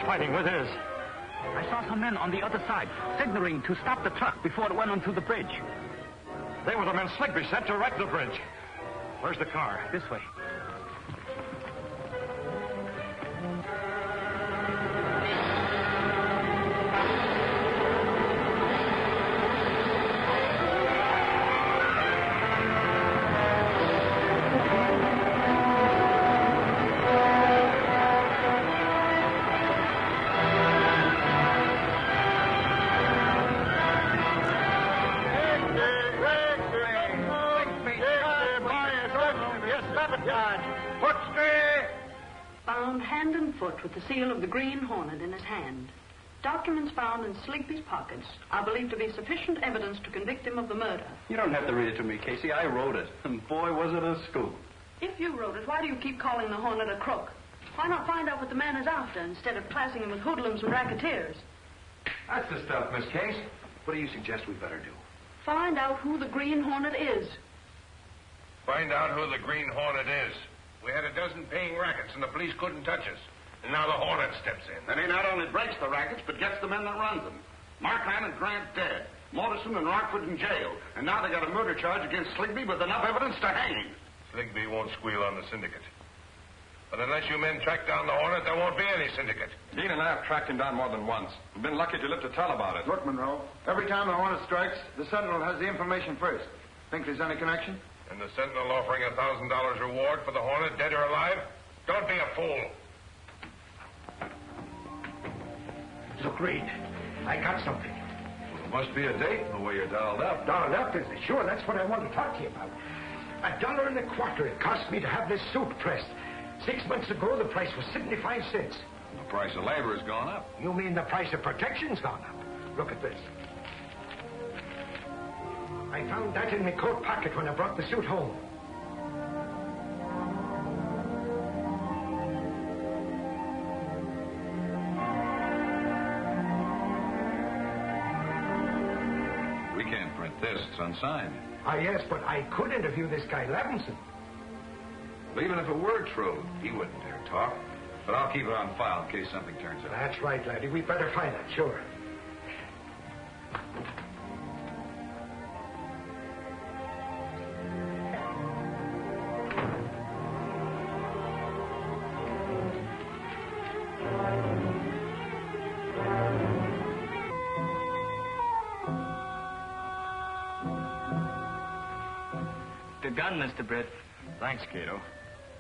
Fighting with his. I saw some men on the other side, signaling to stop the truck before it went onto the bridge. They were the men Sligby sent to wreck the bridge. Where's the car? This way. With the seal of the Green Hornet in his hand. Documents found in Sligby's pockets are believed to be sufficient evidence to convict him of the murder. You don't have to read it to me, Casey. I wrote it. And boy, was it a scoop. If you wrote it, why do you keep calling the Hornet a crook? Why not find out what the man is after instead of classing him with hoodlums and racketeers? That's the stuff, Miss Case. What do you suggest we better do? Find out who the Green Hornet is. Find out who the Green Hornet is. We had a dozen paying rackets, and the police couldn't touch us. And now the Hornet steps in. And he not only breaks the rackets, but gets the men that runs them. Markland and Grant dead. Morrison and Rockford in jail. And now they got a murder charge against Sligby with enough evidence to hang him. Sligby won't squeal on the syndicate. But unless you men track down the Hornet, there won't be any syndicate. Dean and I have tracked him down more than once. We've been lucky to live to tell about it. Look, Monroe, every time the Hornet strikes, the Sentinel has the information first. Think there's any connection? And the Sentinel offering $1,000 reward for the Hornet, dead or alive? Don't be a fool. Look, Reid, I got something. Well, it must be a date the way you're dialed up. Dialed up, is it? Sure, that's what I want to talk to you about. $1.25 it cost me to have this suit pressed. 6 months ago, the price was 75 cents. The price of labor has gone up. You mean the price of protection's gone up? Look at this. I found that in my coat pocket when I brought the suit home. We can't print this. It's unsigned. Ah, yes, but I could interview this guy, Levinson. But even if it were true, he wouldn't dare talk. But I'll keep it on file in case something turns up. That's right, laddie. We better find it, sure. Good gun, Mr. Britt. Thanks, Kato.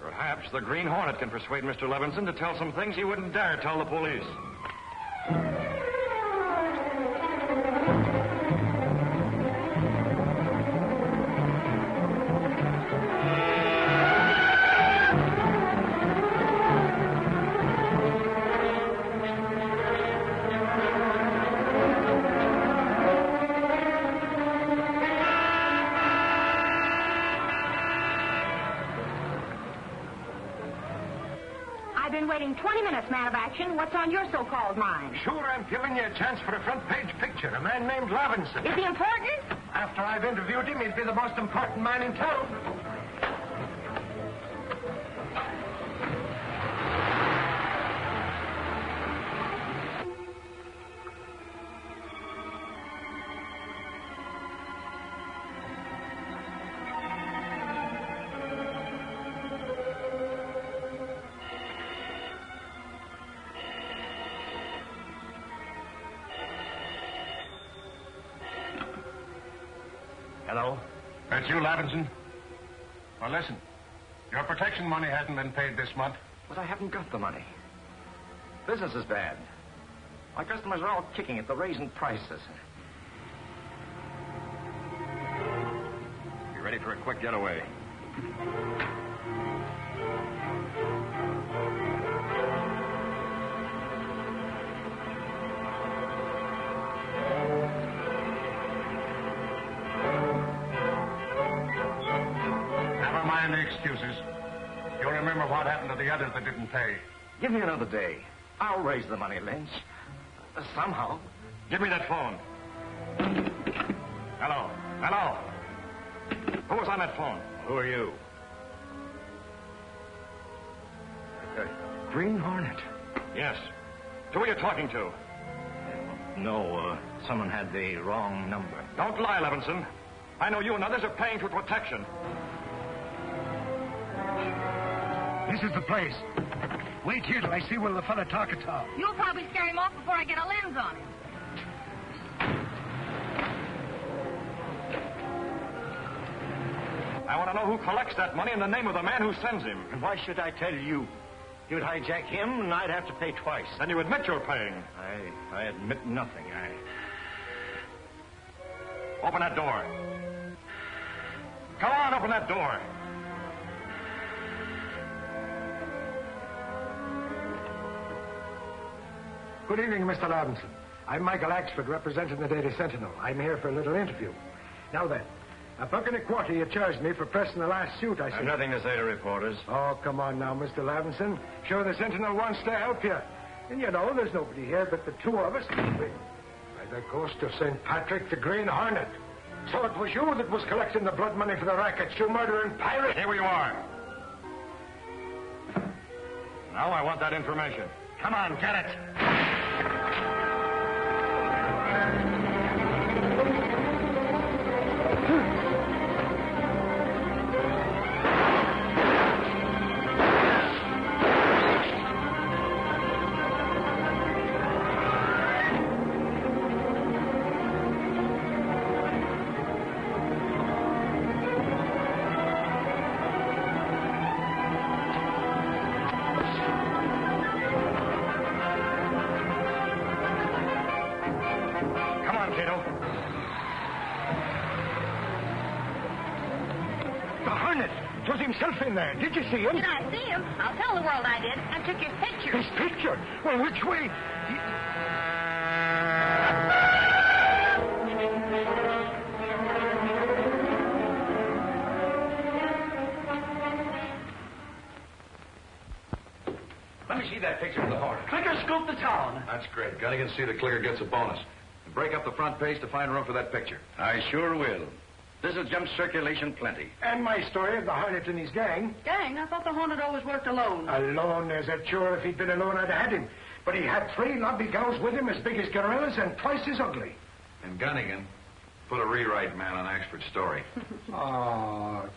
Perhaps the Green Hornet can persuade Mr. Levinson to tell some things he wouldn't dare tell the police. I've been waiting 20 minutes, man of action. What's on your so-called mind? Sure, I'm giving you a chance for a front-page picture. A man named Levinson. Is he important? After I've interviewed him, he'd be the most important man in town. Hello? That's you, Levinson? Well, listen. Your protection money hasn't been paid this month. But I haven't got the money. Business is bad. My customers are all kicking at the raising prices. Be ready for a quick getaway. Never mind the excuses. You'll remember what happened to the others that didn't pay. Give me another day. I'll raise the money, Lynch. Somehow. Give me that phone. Hello. Hello. Who was on that phone? Who are you? Green Hornet. Yes. Who are you talking to? No, someone had the wrong number. Don't lie, Levinson. I know you and others are paying for protection. This is the place. Wait here till I see where the fella talking to. You'll probably scare him off before I get a lens on him. I want to know who collects that money and the name of the man who sends him. And why should I tell you? You'd hijack him, and I'd have to pay twice. Then you admit you're paying. I admit nothing. Open that door. Come on, open that door. Good evening, Mr. Levinson. I'm Michael Axford, representing the Daily Sentinel. I'm here for a little interview. Now then, $1.25 you charged me for pressing the last suit I sent. I've nothing to say to reporters. Oh, come on now, Mr. Levinson. Sure, the Sentinel wants to help you. And you know, there's nobody here but the two of us. By the ghost of St. Patrick, the Green Hornet. So it was you that was collecting the blood money for the rackets, you murdering pirate. Here you are. Now I want that information. Come on, get it. Kato. The Hornet! It was himself in there. Did you see him? Did I see him? I'll tell the world I did. And took his picture. His picture? Well, which way? Let me see that picture of the Hornet. Clicker scooped the town. That's great. Gunnigan see the clicker gets a bonus. And break up the front page to find room for that picture. I sure will. This'll jump circulation plenty. And my story of the Hornet and his gang. Gang? I thought the Hornet always worked alone. Alone as a chore. If he'd been alone, I'd have had him. But he had 3 lobby gals with him as big as gorillas and twice as ugly. And Gunnigan put a rewrite man on Axford's story. Oh.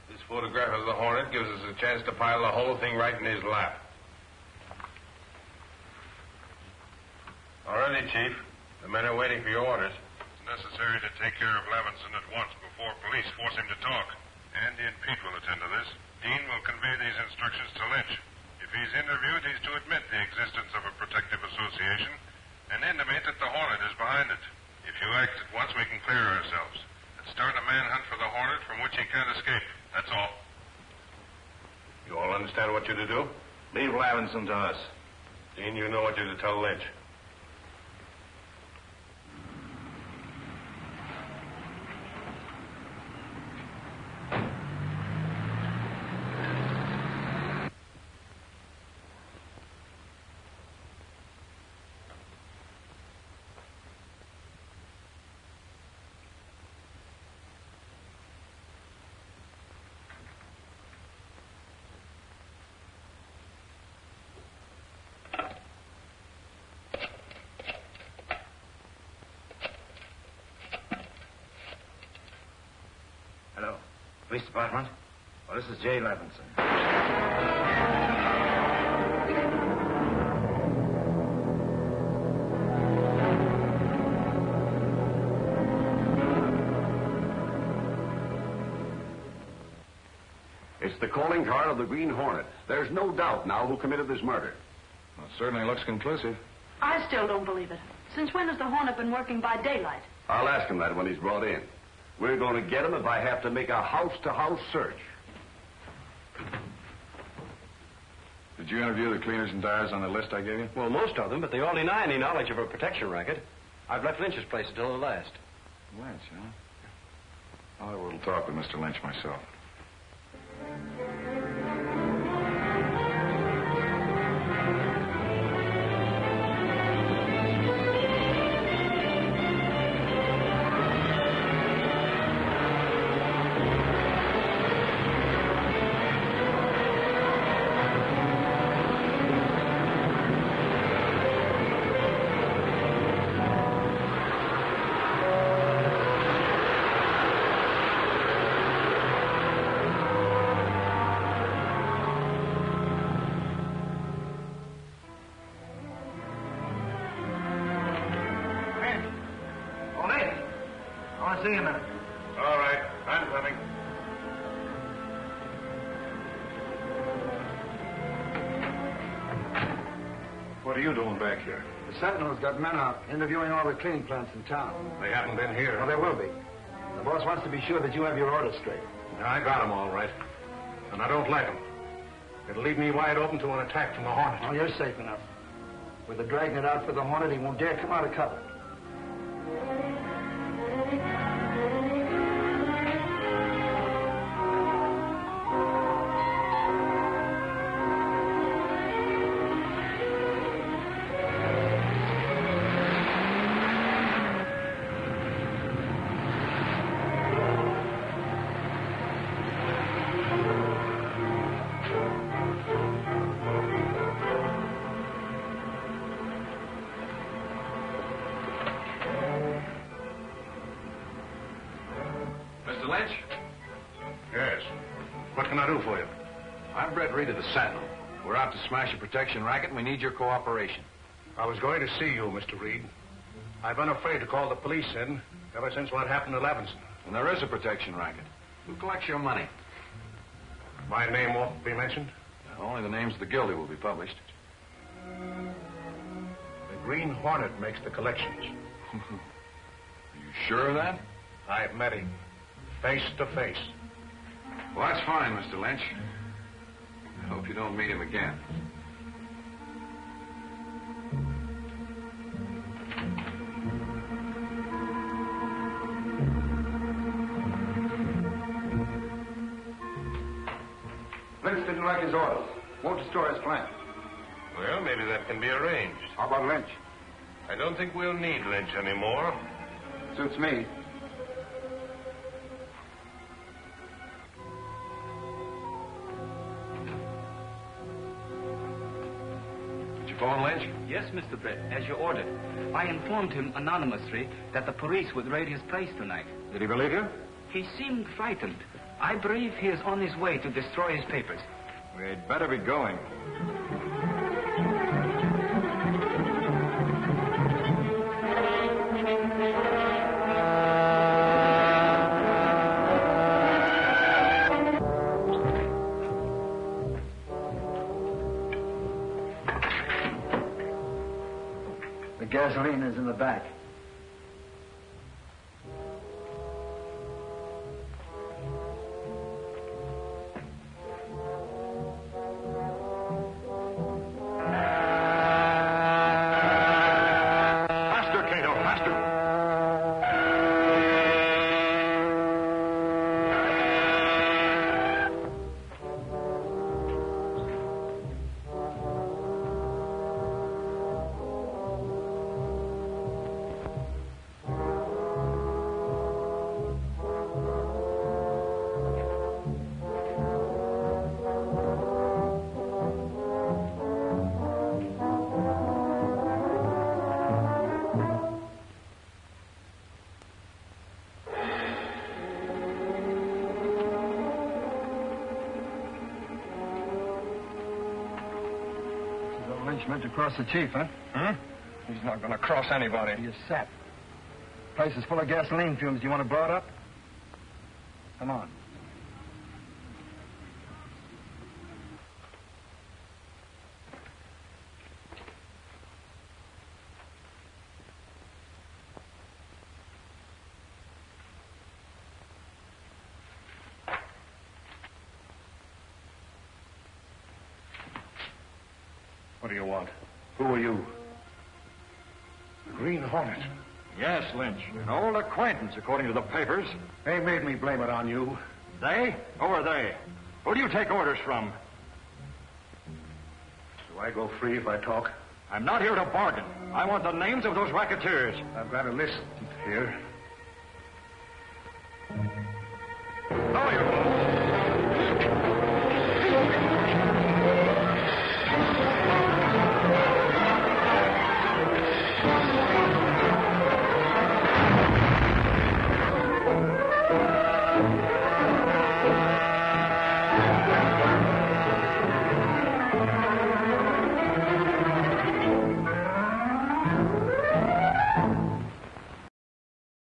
This photograph of the Hornet gives us a chance to pile the whole thing right in his lap. All righty, Chief. The men are waiting for your orders. It's necessary to take care of Levinson at once before police force him to talk. Andy and Pete will attend to this. Dean will convey these instructions to Lynch. If he's interviewed, he's to admit the existence of a protective association and intimate that the Hornet is behind it. If you act at once, we can clear ourselves and start a manhunt for the Hornet from which he can't escape. That's all. You all understand what you're to do? Leave Levinson to us. Dean, you know what you're to tell Lynch. Hello. Police department? Well, this is Jay Levinson. It's the calling card of the Green Hornet. There's no doubt now who committed this murder. Well, it certainly looks conclusive. I still don't believe it. Since when has the Hornet been working by daylight? I'll ask him that when he's brought in. We're going to get him if I have to make a house-to-house search. Did you interview the cleaners and dyers on the list I gave you? Well, most of them, but they all deny any knowledge of a protection racket. I've left Lynch's place until the last. Lynch, huh? I'll have a little talk with Mr. Lynch myself. See you a minute. All right. I'm coming. What are you doing back here? The Sentinel's got men out interviewing all the cleaning plants in town. They haven't been here. Well, there will be. The boss wants to be sure that you have your orders straight. Yeah, I got them all right. And I don't like them. It'll leave me wide open to an attack from the Hornet. Oh, you're safe enough. With the dragnet out for the Hornet, he won't dare come out of cover. Mr. Lynch? Yes. What can I do for you? I'm Britt Reid of the Sentinel. We're out to smash a protection racket, and we need your cooperation. I was going to see you, Mr. Reid. I've been afraid to call the police in ever since what happened to Levinson. And there is a protection racket. Who collects your money? My name won't be mentioned. Only the names of the guilty will be published. The Green Hornet makes the collections. Are you sure of that? I've met him, face to face. Well, that's fine, Mr. Lynch. I hope you don't meet him again. Lynch didn't like his orders. Won't destroy his plant. Well, maybe that can be arranged. How about Lynch? I don't think we'll need Lynch anymore. Suits me. Did you phone Lynch? Yes, Mr. Britt, as you ordered. I informed him anonymously that the police would raid his place tonight. Did he believe you? He seemed frightened. I believe he is on his way to destroy his papers. We'd better be going. The gasoline is in the back. Faster, Kato, faster. Lynch meant to cross the chief, huh? He's not going to cross anybody. You're set. Place is full of gasoline fumes. Do you want to blow it up? Come on. What do you want? Who are you? The Green Hornet. Yes, Lynch. An old acquaintance, according to the papers. They made me blame it on you. They? Who are they? Who do you take orders from? Do I go free if I talk? I'm not here to bargain. I want the names of those racketeers. I've got a list here. Oh, you